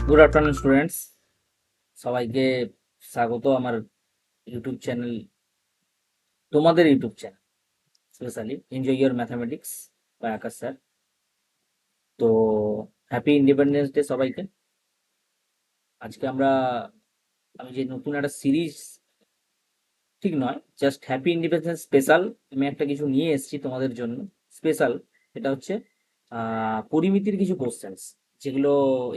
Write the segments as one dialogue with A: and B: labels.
A: Good afternoon students, সবাইকে স্বাগত আমার ইউটিউব চ্যানেল, তোমাদের YouTube channel specially enjoy your mathematics by Akash sir. তো হ্যাপি ইন্ডিপেন্ডেন্স ডে সবাইকে। আজকে আমি যে নতুন একটা সিরিজ, ঠিক নয়, জাস্ট হ্যাপি ইন্ডিপেন্ডেন্স স্পেশাল, আমি একটা কিছু নিয়ে এসেছি তোমাদের জন্য স্পেশাল। এটা হচ্ছে পরিমিতির কিছু কোশ্চেন্স, যেগুলো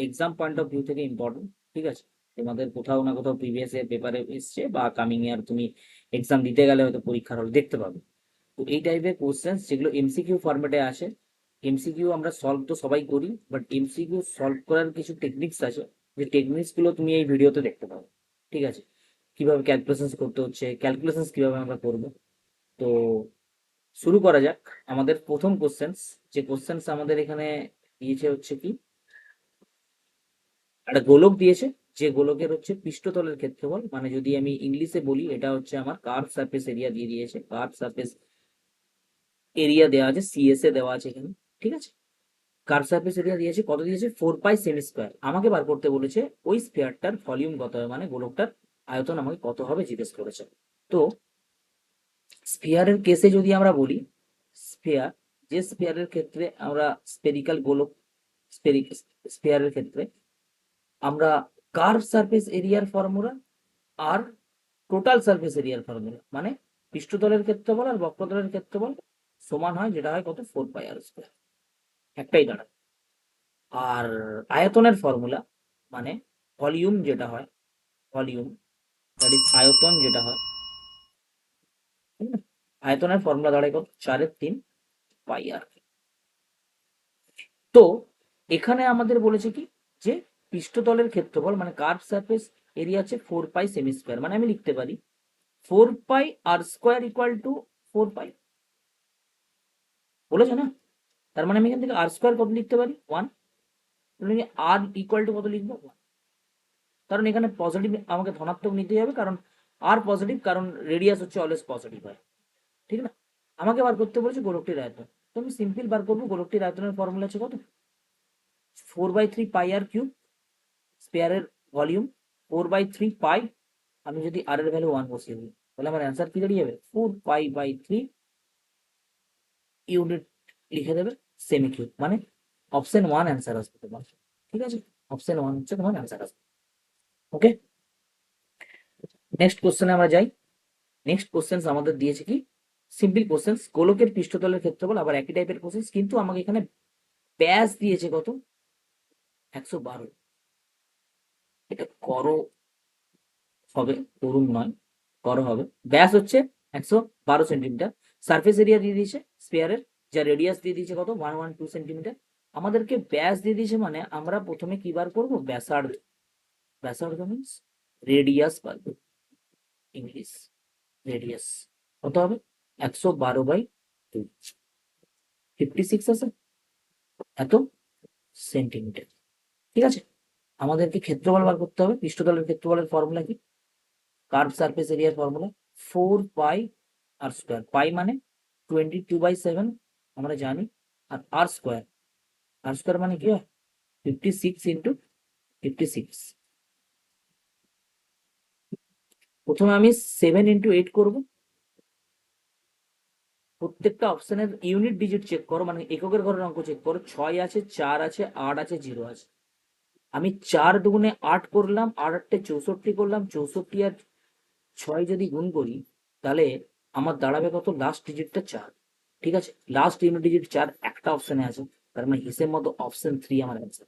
A: এক্সাম পয়েন্ট অফ ভিউ থেকে ইম্পর্টেন্ট। ঠিক আছে, তোমাদের কোথাও না কোথাও প্রিভিয়াস এর পেপারে এসছে, বা কামিং ইয়ার তুমি এক্সাম দিতে গেলে হয়তো পরীক্ষার হল দেখতে পাবে। তো এই টাইপের কোশ্চেন্স যেগুলো এমসিকিউ ফরম্যাটে আসে, এমসিকিউ আমরা সলভ তো সবাই করি, বাট এমসিকিউ সলভ করার কিছু টেকনিক্স আছে, যে টেকনিক্স গুলো তুমি এই ভিডিওতে দেখতে পাবে। ঠিক আছে, কিভাবে ক্যালকুলেশন করতে হচ্ছে, ক্যালকুলেশন কিভাবে আমরা করব। তো শুরু করা যাক। আমাদের প্রথম কোশ্চেন্স, যে কোশ্চেন্স আমাদের এখানে দিয়েছে হচ্ছে কি, একটা গোলক দিয়েছে, যে গোলকের হচ্ছে পৃষ্ঠতলের ক্ষেত্রফল, মানে যদি আমি ইংলিশে বলি, এটা হচ্ছে আমার কার্ভ সারফেস এরিয়া দিয়ে দিয়েছে। কার্ভ সারফেস এরিয়া দেওয়া আছে, সিএস এ দেওয়া আছে এখানে। ঠিক আছে, কার্ভ সারফেস এরিয়া দিয়েছে, কত দিয়েছে, 4 পাই সেমি স্কোয়ার। আমাকে বার করতে বলেছে ওই স্ফিয়ারটার ভলিউম কত হবে, মানে গোলকটার আয়তন আমাকে কত হবে জিজ্ঞেস করেছে। তো স্ফিয়ারের কেসে যদি আমরা বলি, স্ফিয়ার, যে স্ফিয়ারের ক্ষেত্রে আমরা স্পেরিক্যাল গোলক, স্ফিয়ারের ক্ষেত্রে আমরা কার্ভ সারফেস এরিয়ার ফর্মুলা আর টোটাল সারফেস এরিয়ার ফর্মুলা, মানে পৃষ্ঠতলের ক্ষেত্রফল আর বক্রতলের ক্ষেত্রফল সমান হয়, যেটা হয় কত, 4 পাই আর স্কোয়ার, একটাই দাঁড়ায়। আর আয়তনের ফর্মুলা, মানে ভলিউম যেটা হয়, ভলিউম দ্যাট ইজ আয়তন যেটা হয়, ঠিক না, আয়তনের ফর্মুলা দাঁড়ায় কত, 4/3 পাই আর। তো এখানে আমাদের বলেছে কি, যে পৃষ্ঠতলের ক্ষেত্রফল মানে কার্ভ সারফেস এরিয়া আছে 4 পাই সেমি স্কোয়ার, মানে আমি লিখতে পারি 4 পাই আর স্কোয়ার ইকুয়াল টু 4 পাই, বলেছে না? তার মানে আমি এখান থেকে আর স্কোয়ার কত লিখতে পারি, 1। আর ইকুয়াল টু কত লিখবো, 1। কারণ এখানে পজিটিভ আমাকে ধনাত্মক নিতেই হবে, কারণ আর পজিটিভ, কারণ রেডিয়াস হচ্ছে অলওয়েজ পজিটিভ হয়, ঠিক না? আমাকে বার করতে বলেছে গোলকটির আয়তন, তো আমি সিম্পল বার করবো। গোলকটির আয়তনের ফর্মুলা আছে কত, 4/3 পাই আর কিউব, স্পেয়ারের ভলিউম 4/3 পাই। আমি যদি আর এর ভ্যালু 1 বসিয়ে দিই, তাহলে আমার অ্যান্সার কি দাঁড়িয়ে যাবে, 4 পাই/3 ইউনিট লিখে দেবে সেমি কিউব, মানে অপশন 1 অ্যান্সার আসবে তোমার। ঠিক আছে, অপশন 1 হচ্ছে তোমার অ্যান্সার আসবে। ওকে, নেক্সট কোশ্চেনে আমরা যাই। নেক্সট কোশ্চেন আমাদের দিয়েছে কি, সিম্পল কোশ্চেন, গোলকের পৃষ্ঠতলের ক্ষেত্রফল, আবার একই টাইপের কোশ্চেন, কিন্তু আমাকে এখানে ব্যাস দিয়েছে কত, 112। এটা করো হবে, তরুণ নয়, করো হবে। ব্যাস হচ্ছে 112 সেন্টিমিটার। সারফেস এরিয়া দিয়ে দিয়েছে স্পেয়ারের, যা রেডিয়াস দিয়ে দিয়েছে কত, 112 সেন্টিমিটার। আমাদেরকে ব্যাস দিয়ে দিয়েছে, মানে আমরা প্রথমে কি বার করবো, ব্যাসার্ধ। ব্যাসার্ধ মিনস রেডিয়াস বার করবো, ইংলিশ রেডিয়াস কত হবে, 112/2, 56 আছে, এত সেন্টিমিটার। ঠিক আছে, আমাদেরকে ক্ষেত্রফল বার করতে হবে। পৃষ্ঠতলের ক্ষেত্রফলের ফর্মুলা কি, কার্ভ সারফেস এরিয়ার ফর্মুলা 4 পাই আর স্কোয়ার। পাই মানে 22/7 আমরা জানি, আর আর স্কোয়ার মানে কি হয়, 56 × 56। প্রথমে আমি 7 × 8 করব। প্রত্যেকটা অপশনের ইউনিট ডিজিট চেক করো, মানে এককের ঘরের অঙ্ক চেক করো। 6 আছে, 4 আছে, 8 আছে, 0 আছে। আমি 4 × 2 = 8 করলাম, 8 × 8 = 64 করলাম। 64 আর 6 যদি গুণ করি, তাহলে আমার দাঁড়াবে কত, লাস্ট ডিজিটটা 4। ঠিক আছে, লাস্ট ইউনিট ডিজিট 4 একটা অপশনে আছে, তার মানে হিসেব মতো অপশন 3 আমার অ্যান্সার।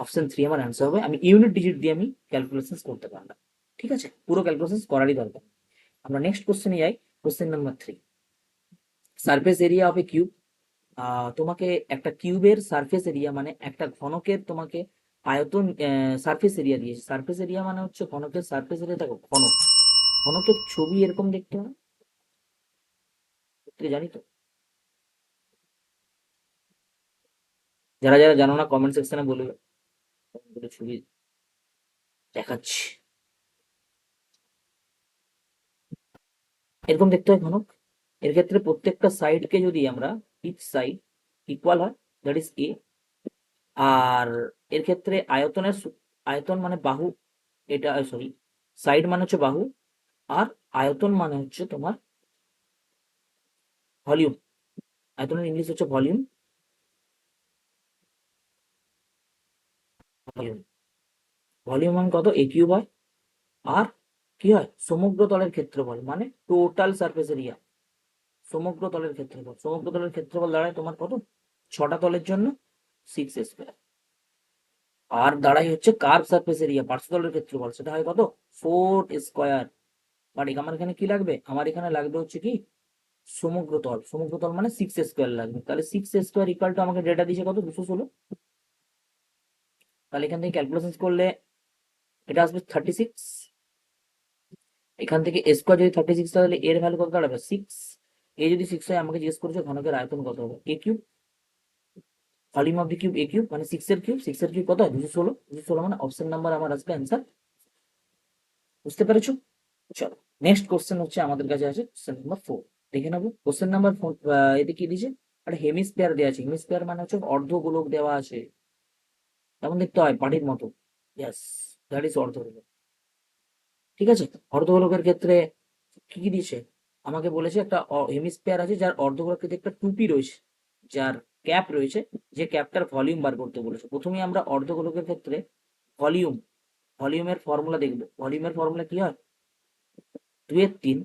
A: অপশন 3 আমার অ্যান্সার হবে। আমি ইউনিট ডিজিট দিয়ে আমি ক্যালকুলেশন করতে পারলাম। ঠিক আছে, পুরো ক্যালকুলেশন করারই দরকার। আমরা নেক্সট কোশ্চেনে যাই। Question number 3, surface area of A cube. তোমাকে একটা কিউবের সারফেস এরিয়া, মানে একটা ঘনকের তোমাকে আয়তন, সারফেস এরিয়া দিয়েছে। সারফেস এরিয়া মানে হচ্ছে ঘনকের সারফেস এরিয়া। দেখো, ঘনক, ঘনকের ছবি এরকম দেখতে হয়, জানি তো। যারা যারা জানো না কমেন্ট সেকশনে বলবে, ছবি দেখাচ্ছি। এরকম দেখতে হয় ঘনক। এর ক্ষেত্রে প্রত্যেকটা সাইডকে যদি আমরা, ইচ সাইড ইকুয়াল হয়, দ্যাট ইজ এ। আর এর ক্ষেত্রে আয়তনের আয়তন মানে বাহু, এটা সরি, সাইড মানে হচ্ছে বাহু, আর আয়তন মানে হচ্ছে তোমার ভলিউম। আয়তনের ইংলিশ হচ্ছে ভলিউম। ভলিউম ভলিউম মানে কত? এ কিউব হয়। আর কি হয়? সমগ্র তলের ক্ষেত্রফল মানে টোটাল সারফেস এরিয়া। সমগ্র তলের ক্ষেত্রফল, সমগ্র তলের ক্ষেত্রফল দাঁড়ায় তোমার কত? 6টা তলের জন্য 6 স্কোয়ার। আর দাঁড়াই হচ্ছে কার্ভ সারফেস এরিয়া, পার্শ্বতলের ক্ষেত্রফল, সেটা হয় কত? 4 স্কোয়ার। বাট আমার এখানে কি লাগবে? আমার এখানে লাগবে হচ্ছে কি সমগ্র তল। সমগ্র তল মানে 6 স্কোয়ার লাগবে। তাহলে 6 স্কোয়ার ইকুয়াল টু আমাকে ডেটা দিয়েছে কত? 216। তাহলে এখান থেকে ক্যালকুলেশন করলে এটা আসবে 36। এখান থেকে স্কোয়ার যদি 36 তাহলে এর ভ্যালু কত দাঁড়াবে? 6। এ যদি 6 হয়, আমাকে জিজ্ঞেস করেছে ঘনকের আয়তন কত হবে? A cube, volume of the cube a cube, মানে 6 এর কিউব। 6 এর কিউব কত হয়? 216। 216 মানে অপশন নাম্বার আমার আসবে অ্যান্সার। বুঝতে পেরেছো? চলো, নেক্সট কোশ্চেন হচ্ছে আমাদের কাছে আছে কোশ্চেন নাম্বার 4। দেখে নেবো কোশ্চেন নাম্বার 4। এতে কি দিয়েছে? একটা হেমিস্ফিয়ার দেওয়া আছে। হেমিস্ফিয়ার মানে হচ্ছে অর্ধগোলক দেওয়া আছে, কেমন দেখতে হয়? পানির মতো। ইয়েস, দ্যাট ইজ অর্ধগোলক। ঠিক আছে, অর্ধগোলকের ক্ষেত্রে কি কি দিয়েছে? আমাকে বলেছে একটা হেমিস্ফিয়ার আছে যার অর্ধগোলকের একটা টুপি রয়েছে, যার ক্যাপ রয়েছে, যে ক্যাপটার ভলিউম বার করতে বলেছে। প্রথমেই আমরা অর্ধগোলকের ক্ষেত্রে ভলিউম, ভলিউমের ফর্মুলা দেখব। ভলিউমের ফর্মুলা কি হয়? 2/3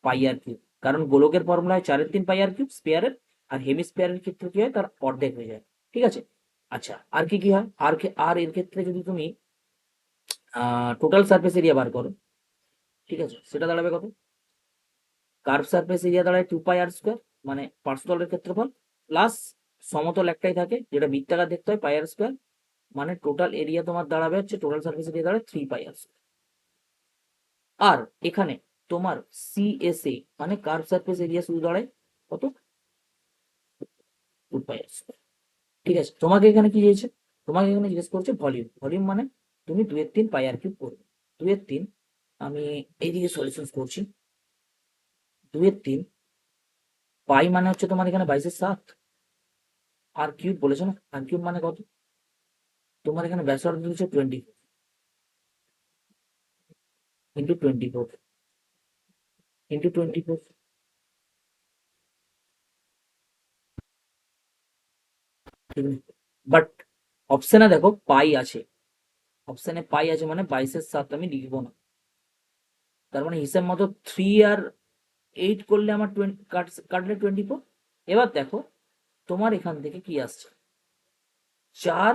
A: পাই আর কিউব। কারণ গোলকের ফর্মুলা হয় 4/3 পাই আর কিউব স্পেয়ারের। আর হেমিস্ফিয়ারের ক্ষেত্রে কি হয়? তার অর্ধেক হয়ে যায়। ঠিক আছে, আচ্ছা আর কি কি হয়? আর এর ক্ষেত্রে যদি তুমি টোটাল সারফেস এরিয়া বার করো, ঠিক আছে, সেটা দাঁড়াবে কত? কার্ভ সারফেস এরিয়া দাঁড়ায় 2 পাই আর স্কোয়ার, মানে পার্শ্বতলের ক্ষেত্রফল, প্লাস সমতল একটাই থাকে যেটা বৃত্তাকার দেখতে হয়, পাই আর স্কোয়ার। মানে টোটাল এরিয়া তোমার দাঁড়াবে হচ্ছে, টোটাল সারফেস এরিয়া দাঁড়ায় 3 পাই আর স্কোয়ার। আর এখানে তোমার সিএসএ মানে কার্ভ সারফেস এরিয়া শুধু দাঁড়ায় কত? 2 পাই আর স্কোয়ার। ঠিক আছে, তোমাকে এখানে কি দিয়েছে? তোমাকে এখানে জিজ্ঞেস করছে ভলিউম। ভলিউম মানে তুমি 2/3 পাই আর কিউব করবে। 2/3, আমি এইদিকে সলিউশন করছি। 2/3 পাই মানে হচ্ছে তোমার এখানে 22/7। আর কিউব বলেছো না? আর কিউব মানে কত? তোমার এখানে ব্যাসার্ধ দিয়েছে 24 ইন্টু 24 ইন্টু 24। বাট অপশনে দেখো পাই আছে, অপশনে পাই আছে মানে 22/7 আমি লিখবো না। তার মানে হিসাব মতো 3 আর 8 করলে আমার কাটলে 24। এবার দেখো তোমার এখান থেকে কি আসছে? 4,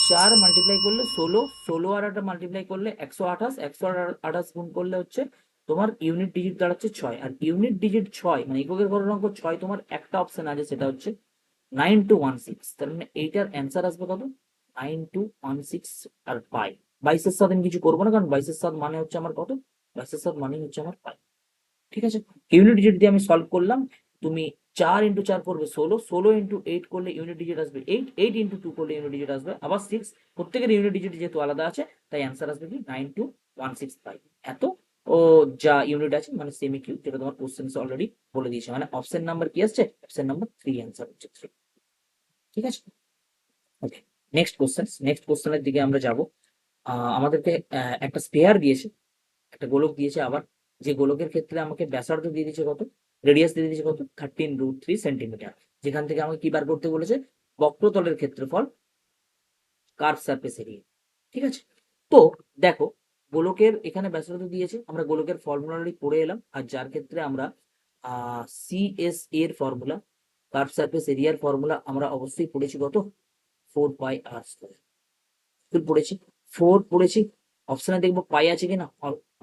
A: 4 মাল্টিপ্লাই করলে 16, 16 আর একটা মাল্টিপ্লাই করলে 128, 128 গুণ করলে হচ্ছে তোমার ইউনিট ডিজিট দাঁড়াচ্ছে 6। আর ইউনিট ডিজিট 6 মানে এককের ঘনক 6, তোমার একটা অপশন আছে সেটা হচ্ছে 9 2 1 6। তার মানে এইটার অ্যান্সার আসবে কত? 9 2 1 6। আর পাই 22/7 আমি কিছু করবো না, কারণ 22/7 মানে হচ্ছে আমার কত? 22/7 মানে হচ্ছে আমার পাই। ঠিক আছে, ইউনিট ডিজিট দিয়ে আমি সলভ করলাম। তুমি 4 × 4 করবে 16, 16 × 8 করলে ইউনিট ডিজিট আসবে 8, 8 × 2 করলে ইউনিট ডিজিট আসবে আবার 6। প্রত্যেকের ইউনিট ডিজিট যেহেতু আলাদা আছে, তাই অ্যান্সার আসবে কি 9 2 1 6 পাই। এত ও যা ইউনিট আছে মানে সেমি কিউব, যেটা তোমার কোশ্চেন অলরেডি বলে দিয়েছে। মানে অপশন নাম্বার কি আসছে? অপশন নাম্বার 3, অ্যান্সার হচ্ছে 3। ঠিক আছে, ওকে। নেক্সট কোশ্চেন, নেক্সট কোশ্চেনের দিকে আমরা যাব। আমাদেরকে একটা স্পেয়ার দিয়েছে, একটা গোলক দিয়েছে আবার, যে গোলকের ক্ষেত্রে আমাকে ব্যাসার্ধ দিয়ে দিয়েছে কত? রেডিয়াস দিয়ে দিয়েছে কত? 13√3 সেন্টিমিটার। যেখান থেকে আমাকে কি বার করতে বলেছে? বক্রতলের ক্ষেত্রফল, কার্ভ সারফেস এরিয়া। ঠিক আছে, তো দেখো গোলকের এখানে ব্যাসার্ধ দিয়েছে, আমরা গোলকের ফর্মুলাটি পড়ে এলাম। আর যার ক্ষেত্রে আমরা সিএস এর ফর্মুলা, কার্ভ সারফেস এরিয়ার ফর্মুলা আমরা অবশ্যই পড়েছি কত? 4 পাই আর স্কোয়ার। পড়েছি, 4 পড়েছি। অপশনে দেখবো পাই আছে কিনা,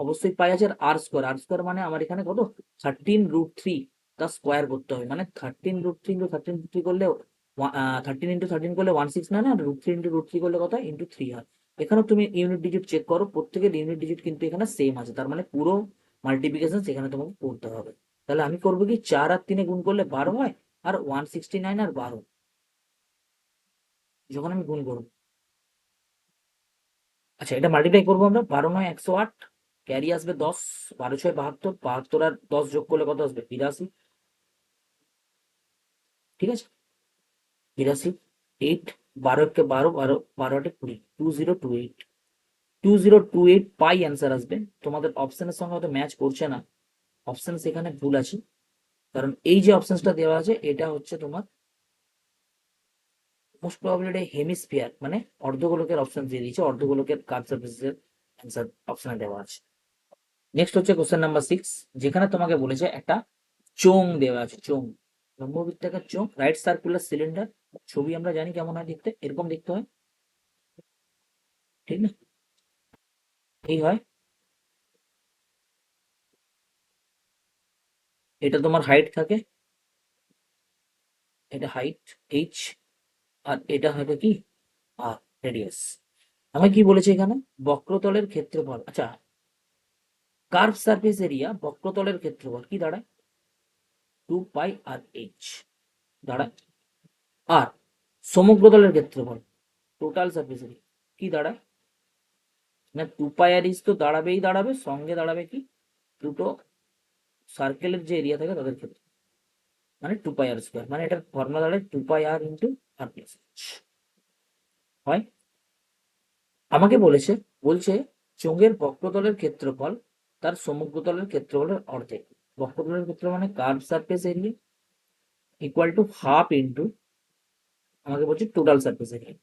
A: অবশ্যই পাই আছে। আর স্কোয়ার, আর স্কোয়ার মানে আমার এখানে কত? 13√3 তার স্কোয়ার করতে হবে, মানে 13√3 করলে 13 × 13 করলে 169, আর √3 করলে কত? ×3 হয়। এখানে তুমি ইউনিট ডিজিট চেক করো, প্রত্যেকের ইউনিট ডিজিট কিন্তু এখানে সেম আছে, তার মানে পুরো মাল্টিপ্লিকেশন সেখানে তোমাকে করতে হবে। তাহলে আমি করবো কি 4 আর 3 গুণ করলে 12 হয়, আর 169 আর 12 যখন আমি গুণ করবো, আচ্ছা এটা মাল্টিপ্লাই করবো আমরা। 12 9 108, ক্যারি আসবে 10, 12 6 72, 72 আর 10 যোগ করলে কত আসবে? 82। ঠিক আছে, 82, 8, 12 1 12, 12 12 8 20, 2028। 2028 পাই অ্যান্সার আসবে। তোমাদের অপশনের সঙ্গে হয়তো ম্যাচ করছে না, অপশন এখানে ভুল আছে, কারণ এই যে অপশনসটা দেওয়া আছে এটা হচ্ছে তোমার মোস্ট প্রবাবলি এটা হেমিস্ফিয়ার মানে অর্ধগোলকের অপশন দিয়ে দিয়েছে, অর্ধগোলকের কার্ভ সারফেসের অ্যান্সার অপশনে দেওয়া আছে। নেক্সট হচ্ছে কোশ্চেন নাম্বার 6, যেখানে তোমাকে বলেছে একটা চোং দেওয়া আছে, চোং লম্ববৃত্তাকার চোং, রাইট সার্কুলার সিলিন্ডার। ছবি আমরা জানি কেমন হয় দেখতে, এরকম দেখতে হয়, ঠিক না? এই হয়, এটা তোমার হাইট থাকে, এটা হাইট এইচ, আর এটা হবে কি আর রেডিয়াস। আমি কি বলেছি এখানে বক্রতলের ক্ষেত্রফল, আচ্ছা কার্ভ সারফেস এরিয়া বক্রতলের ক্ষেত্রফল কি দাঁড়ায় 2 পাই আর এইচ দাঁড়ায়, আর সমগ্রতলের ক্ষেত্রফল টোটাল সারফেস এরিয়া কি দাঁড়ায় না 2 পাই আর এইচ তো দাঁড়াবেই দাঁড়াবে, সঙ্গে দাঁড়াবে কি দুটো সার্কেলের যে এরিয়া থাকে তাদের ক্ষেত্রে, মানে 2 পাই আর স্কোয়ার, মানে এটার ফর্মুলা দাঁড়ায় 2 pi r into r plus H হয়। আমাকে বলছে চোঙের বক্রতলের ক্ষেত্রফল তার সমগ্রতলের ক্ষেত্রফলের অর্ধেক। বক্রতলের ক্ষেত্র মানে curve surface area equal to half into আমাকে বলছে টোটাল সারফেস এরিয়া,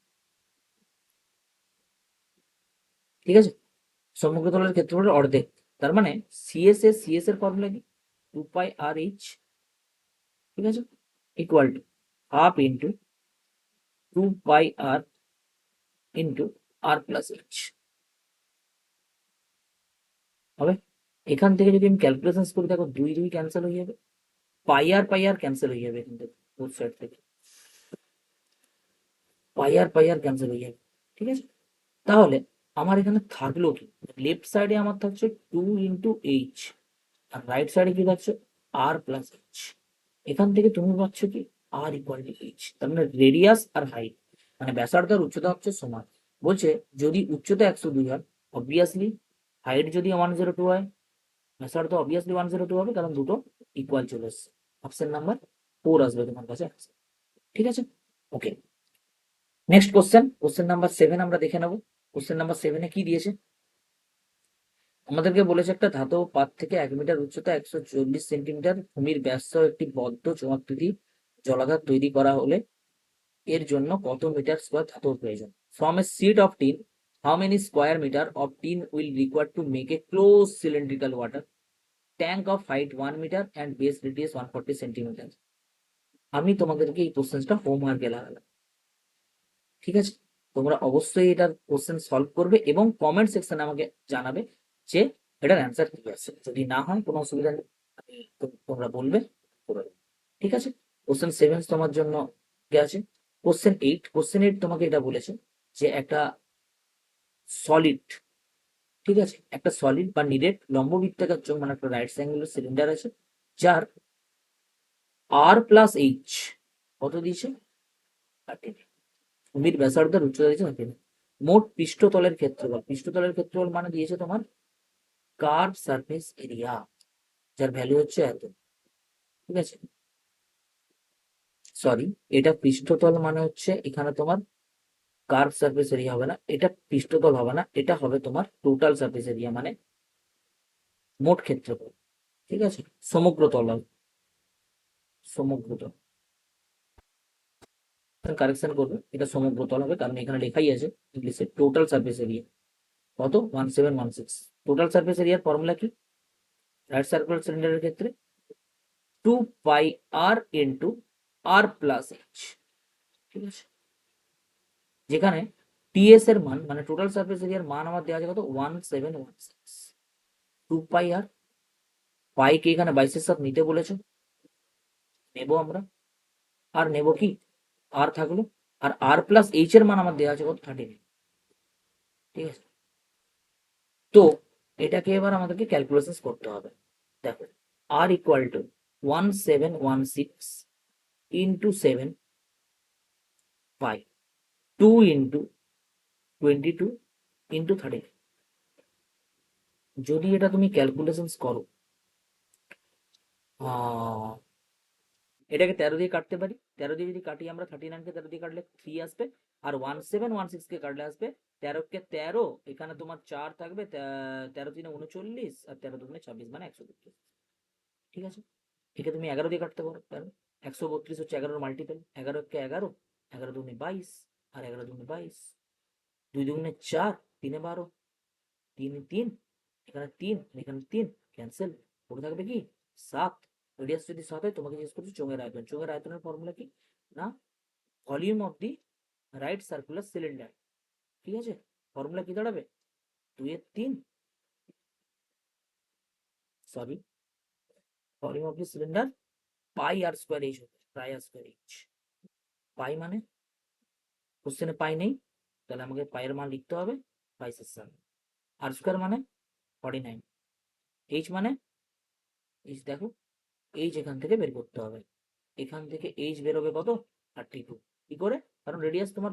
A: ঠিক আছে? সমগ্রতলের ক্ষেত্রফলের অর্ধেক, তার মানে সিএস এর ফর্মুলা কি 2 পাই আর এইচ, ঠিক আছে, equal to half into 2 pi r into r plus h হবে। এখান থেকে যদি আমি ক্যালকুলেশন করি দেখো 2 2 ক্যান্সেল হয়ে যাবে, পাই আর ক্যান্সেল হয়ে যাবে এখান থেকে, বোথ সাইড থেকে পাই আর ক্যান্সেল হয়ে যাবে, ঠিক আছে? তাহলে আমার এখানে থাকলো কি, লেফট সাইডে আমার থাকছে 2 ইন্টু এইচ, আর রাইট সাইডে কি থাকছে আর প্লাস এইচ। এখান থেকে তুমি পাচ্ছ কি আর ইকুয়াল টু এইচ, তার মানে রেডিয়াস আর হাইট মানে ব্যাসার্ধ আর উচ্চতা হচ্ছে সমান। বলছে যদি উচ্চতা 102 হয়, অবভিয়াসলি হাইট যদি 102 হয়, ব্যাসার্ধ অবভিয়াসলি 102 হবে, কারণ দুটো ইকুয়াল চলে এসছে। অপশন নাম্বার 4 আসবে তোমার কাছে, ঠিক আছে? ওকে, নেক্সট কোশ্চেন নাম্বার 7 আমরা দেখে নেবো। কোশ্চেন নাম্বার 7-এ কি দিয়েছে, আমাদেরকে বলেছে একটা ধাতব পাত থেকে 1 মিটার উচ্চতা 140 সেন্টিমিটার ভূমির ব্যাস একটি বদ্ধ চমাকৃতি জলাধার তৈরি করা হলে এর জন্য কত মিটার স্কোয়ার ধাতব প্রয়োজন। From a sheet of tin how many square metre of tin will required to make a close cylindrical water tank of height 1 metre and base radius 140 centimetre. আমি তোমাদেরকে এই কোশ্চেনটা হোমওয়ার্কে লাগালাম, ঠিক আছে? তোমরা অবশ্যই এটার কোশ্চেন সলভ করবে এবং কমেন্ট সেকশনে আমাকে জানাবে যে এটার অ্যান্সার কি আছে। যদি না হয় কোনো অসুবিধা নেই, তোমরা বলবে করে দেবো, ঠিক আছে? কোশ্চেন 7 তোমার জন্য কি আছে, কোশ্চেন 8 তোমাকে এটা বলেছে যে একটা সলিড, ঠিক আছে, একটা সলিড বা নিরেট লম্ববৃত্তাকার চোঙ মানে একটা রাইট অ্যাঙ্গুলার সিলিন্ডার আছে, যার আর প্লাস এইচ কত দিয়েছে 30, ভূমির ব্যাসার্ধ আর উচ্চতা দিয়েছে 30, মোট পৃষ্ঠতলের ক্ষেত্রফল মানে দিয়েছে তোমার কার্ভ সারফেস এরিয়া, যার ভ্যালু হচ্ছে এত, ঠিক আছে? সরি, এটা পৃষ্ঠতল মানে হচ্ছে এখানে তোমার কার্ভ সারফেস এরিয়া হবে না, এটা পৃষ্ঠতল হবে না, এটা হবে তোমার টোটাল সারফেস এরিয়া মানে মোট ক্ষেত্রফল, ঠিক আছে? সমগ্রতল হবে, সমগ্রতল কারেকশন করবে, এটা সমগ্রতল হবে, কারণ এখানে লেখাই আছে ইংলিশে টোটাল সারফেস এরিয়া কত 1716। টোটাল সারফেস এরিয়ার ফর্মুলা কি রাইট সার্কুলার সিলিন্ডারের ক্ষেত্রে 2 pi r into r plus H, ঠিক আছে? যেখানে টিএস এর মান মানে টোটাল সারফেস এরিয়ার মান আমার দেওয়া আছে কত 1716। 2 পাই আর, পাই কে এখানে 22-এর সাথে নিতে বলেছে, নেব আমরা, আর নেব কি আর থাকলো, আর আর প্লাস এইচ এর মান আমার দেওয়া আছে কত 13, ঠিক আছে? তো এটাকে এবার আমাদেরকে ক্যালকুলেশন করতে হবে। দেখো R equal to 1716 into 7 pi 2 into 22 into 13, যদি এটা তুমি ক্যালকুলেশন করো এটাকে 13 দিয়ে কাটতে পারি, 13 দিয়ে যদি কাটি আমরা 39 কে 13 দিয়ে কাটলে 3 আসবে, আর 1716 কে কাটলে আসবে 13 কে 13, এখানে তোমার 4 থাকবে, 13 3 39 আর 13 2 26 মানে 132। ঠিক আছে, একে তুমি 11 দিয়ে কাটতে পারো, কারণ 132 হচ্ছে 11 মাল্টিপল, 11 কে 11, 11 2 22 আর 11 2 22, 2 2 4, 3 12, 3 3, এখানে 3 এখানে 3, ক্যান্সেল, পড়ে থাকবে কি 7। রেডিয়াস যদি 7 হয়, তোমাকে জিজ্ঞেস করছি চোঙের আয়তন, চোঙের আয়তনের ফর্মুলা কি না volume of the right circular cylinder. ঠিক আছে, ফর্মুলা কি দাঁড়াবে 2 এর 3, sorry, volume of the cylinder pi r square h হবে, পাই আর স্কোয়ার এইচ। পাই মানে কোশ্চেনে পাই নেই, তাহলে আমাকে পাইয়ের মান লিখতে হবে 5/7। আর স্কোয়ার মানে 49, এইচ মানে এইচ দেখো, এইচ এখান থেকে বের করতে হবে, এখান থেকে এইচ বেরোবে কত 32। কি করে, কারণ রেডিয়াস তোমার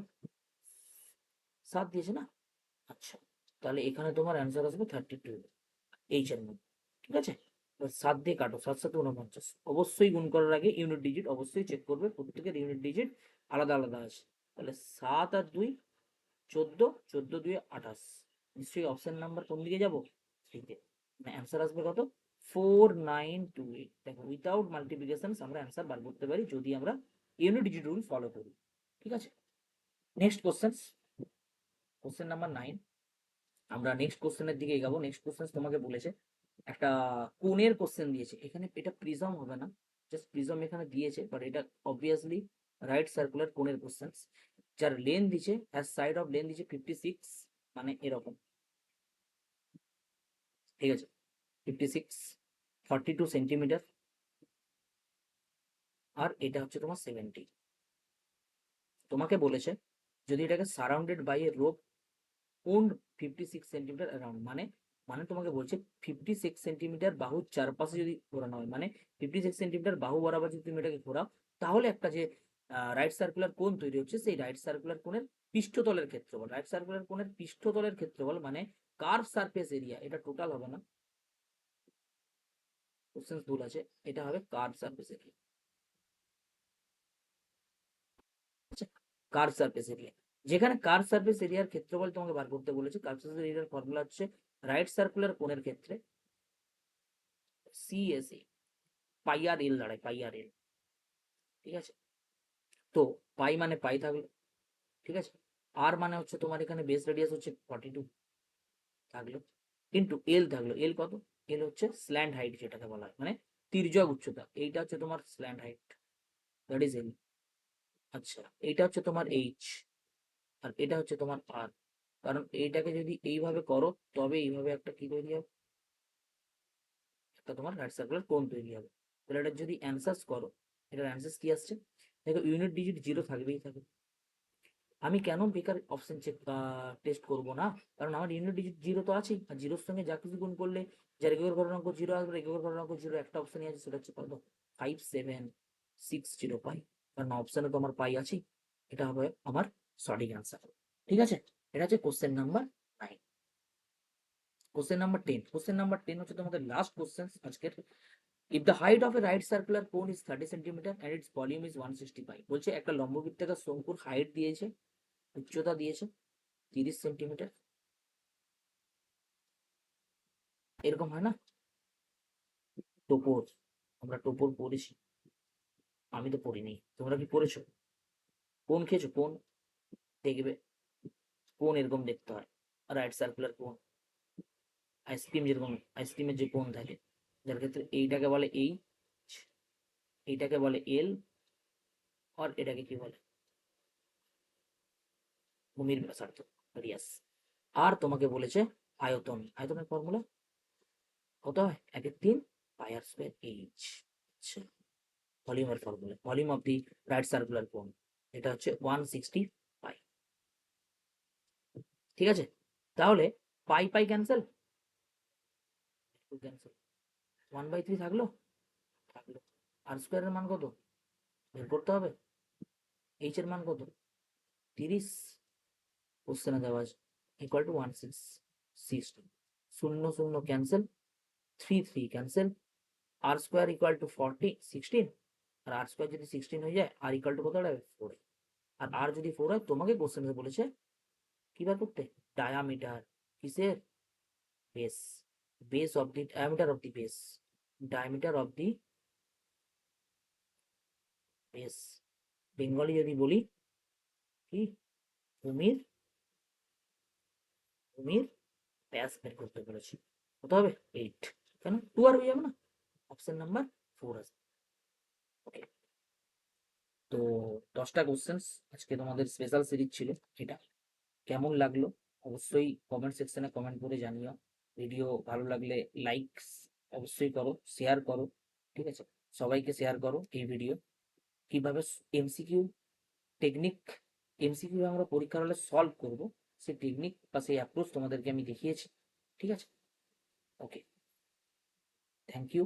A: 7 দিয়েছে না। আচ্ছা, তাহলে এখানে তোমার অ্যান্সার আসবে 32 এইচ এর মধ্যে। ঠিক আছে, 7 দিয়ে কাটো, 7 7 49, অবশ্যই গুণ করার আগে ইউনিট ডিজিট অবশ্যই চেক করবে, প্রত্যেকের ইউনিট ডিজিট আলাদা আলাদা আছে। তাহলে 7 আর 2 14, 14 2 28, নিশ্চয়ই অপশন নাম্বার কোন দিকে যাবো, সেইতে, মানে অ্যান্সার আসবে কত 4928। দেখো উইথাউট মাল্টিপ্লিকেশন আমরা অ্যান্সার বার করতে পারি যদি আমরা ইউনিট ডিজিট রুল ফলো করি। ঠিক আছে, নেক্সট কোশ্চেন, কোশ্চেন নাম্বার 9। আমরা নেক্সট কোশ্চেনের দিকে এগাবো। নেক্সট কোশ্চেন তোমাকে বলেছে একটা কোণের কোশ্চেন দিয়েছে, এখানে এটা প্রিজম হবে না, জাস্ট প্রিজম এখানে দিয়েছে, বাট এটা অবভিয়াসলি রাইট সার্কুলার কোণের কোশ্চেন, যার লেন দিছে অ্যাজ সাইড অফ লেন দিছে 56, মানে এরকম। ঠিক আছে, 56 42 সেন্টিমিটার, আর এটা হচ্ছে তোমার 70। তোমাকে বলেছে যদি এটাকে সারাউন্ডেড বাই এ রোপ কোন 56 সেন্টিমিটার অ্যারাউন্ড, মানে মানে তোমাকে বলছে 56 সেন্টিমিটার বাহুর চারপাশে যদি ঘোরানো হয়, মানে 56 সেন্টিমিটার বাহু বরাবর যদি তুমি এটাকে ঘোরাও, তাহলে একটা যে রাইট সার্কুলার কোণ তৈরি হচ্ছে, সেই রাইট সার্কুলার কোণের পৃষ্ঠতলের ক্ষেত্রফল, রাইট সার্কুলার কোণের পৃষ্ঠতলের ক্ষেত্রফল মানে কার্ভ সারফেস এরিয়া, এটা টোটাল হবে না, কোশ্চেন ভুল আছে, এটা হবে curve surface area. Curve surface area, যেখানে কার্ভ সারফেস এরিয়ার ক্ষেত্রফল তোমাকে বার করতে বলেছে, কার্ভ সারফেস এরিয়ার ফর্মুলা হচ্ছে রাইট সার্কুলার কোণের ক্ষেত্রে সিএসএ, পাই আর এল দাঁড়ায়, পাই আর এল। ঠিক আছে, তো পাই মানে পাই থাকলো, ঠিক আছে, আর মানে হচ্ছে তোমার এখানে বেস রেডিয়াস হচ্ছে 42 থাকলো, কিন্তু এল থাকলো, এল কত, এল হচ্ছে স্ল্যান্ড হাইট যেটাকে বলা হয়, মানে তির্যক উচ্চতা, এইটা হচ্ছে তোমার স্ল্যান্ড হাইট, দ্যাট ইজ এল। আচ্ছা, এইটা হচ্ছে তোমার এইচ, আর এটা হচ্ছে তোমার আর, কারণ এইটাকে যদি এইভাবে করো তবে এইভাবে একটা কি তৈরি হবে, একটা তোমার রাইট সার্কুলার কোণ তৈরি হবে। তাহলে এটা যদি অ্যান্সার্স করো, এটার অ্যান্সার্স কি আসছে, দেখো ইউনিট ডিজিট 0 থাকবেই থাকবে, আমি কেন বেকার অপশন চেক টেস্ট করব না, কারণ আমার ইউনিট ডিজিট 0 তো আছেই, আর জিরোর সঙ্গে যা কিছু গুণ করলে যার এককের ঘটনাঙ্ক 0 আসবে, এককের ঘটনাঙ্ক 0 একটা অপশনই আছে, সেটা হচ্ছে কত 5760 পাই, কারণ অপশনে তো আমার পাই আছেই, এটা হবে আমার সঠিক অ্যান্সার। ঠিক আছে, এটা হচ্ছে question number 9। Question number 10, question number 10 হচ্ছে তোমাদের লাস্ট কোশ্চেন আজকের। If the height of a right circular cone is 30 centimetre and its volume is 165, বলছে একটা লম্ববৃত্তাকার শঙ্কুর হাইট দিয়েছে, উচ্চতা দিয়েছে 30 সেন্টিমিটার, এরকম হয় না, টোপর, আমরা টোপর পড়েছি, আমি তো পড়িনি, তোমরা কি পড়েছো, কোন খেয়েছো, কোন দেখবে, কোন এরকম দেখতে হয়, রাইট সার্কুলার কোন, আইসক্রিম যেরকম আইসক্রিমের যে কোন থাকে, যার ক্ষেত্রে এইটাকে বলে এইচ, এইটাকে বলে এল, আর এটাকে কি বলে ভূমির ব্যাসার্ধ, রেডিয়াস। আর তোমাকে বলেছে আয়তন, আয়তনের ফর্মুলা কত হয় 1/3 পাই আর স্কয়ার এইচ। আচ্ছা, ভলিউমের formula, volume of the right circular কোন, এটা হচ্ছে 160 পাই। ঠিক আছে, তাহলে পাই পাই ক্যান্সেল, ক্যান্সেল, 1/3 থাকলো, থাকলো, আর স্কোয়ারের মান কত বের করতে হবে, এইচ এর মান কত 30, কোশ্চেনে দেওয়া আছে ইকুয়াল টু 1660, শূন্য শূন্য cancel, 3 3 cancel, r square equal to 40 16, আর আর স্কোয়ার যদি 16 হয়ে যায়, আর ইকাল টু কত দাঁড়াবে 4। আর আর যদি 4 হয়, তোমাকে কোশ্চেনে বলেছে কি বার করতে, ডায়ামিটার কিসের, base, base of the diameter of the base, diameter of the base, Bengali যদি বলি কি, ভূমির ভূমির ব্যাস বের করতে বলেছি। কত হবে 8, কেন 2 আর হয়ে যাবে না, অপশন নাম্বার 4 আছে। ওকে, তো 10টা কোশ্চেন্স আজকে তোমাদের স্পেশাল সিরিজ ছিল। এটা কেমন লাগলো অবশ্যই কমেন্ট সেকশনে কমেন্ট করে জানিও। ভিডিও ভালো লাগলে লাইকস অবশ্যই করো, শেয়ার করো, ঠিক আছে, সবাইকে শেয়ার করো এই ভিডিও। কিভাবে এমসিকিউ টেকনিক, এমসিকিউ আমরা পরীক্ষার হলে সলভ করব, সেই টেকনিক বা সেই অ্যাপ্রোচ তোমাদেরকে আমি দেখিয়েছি, ঠিক আছে। ওকে, থ্যাংক ইউ।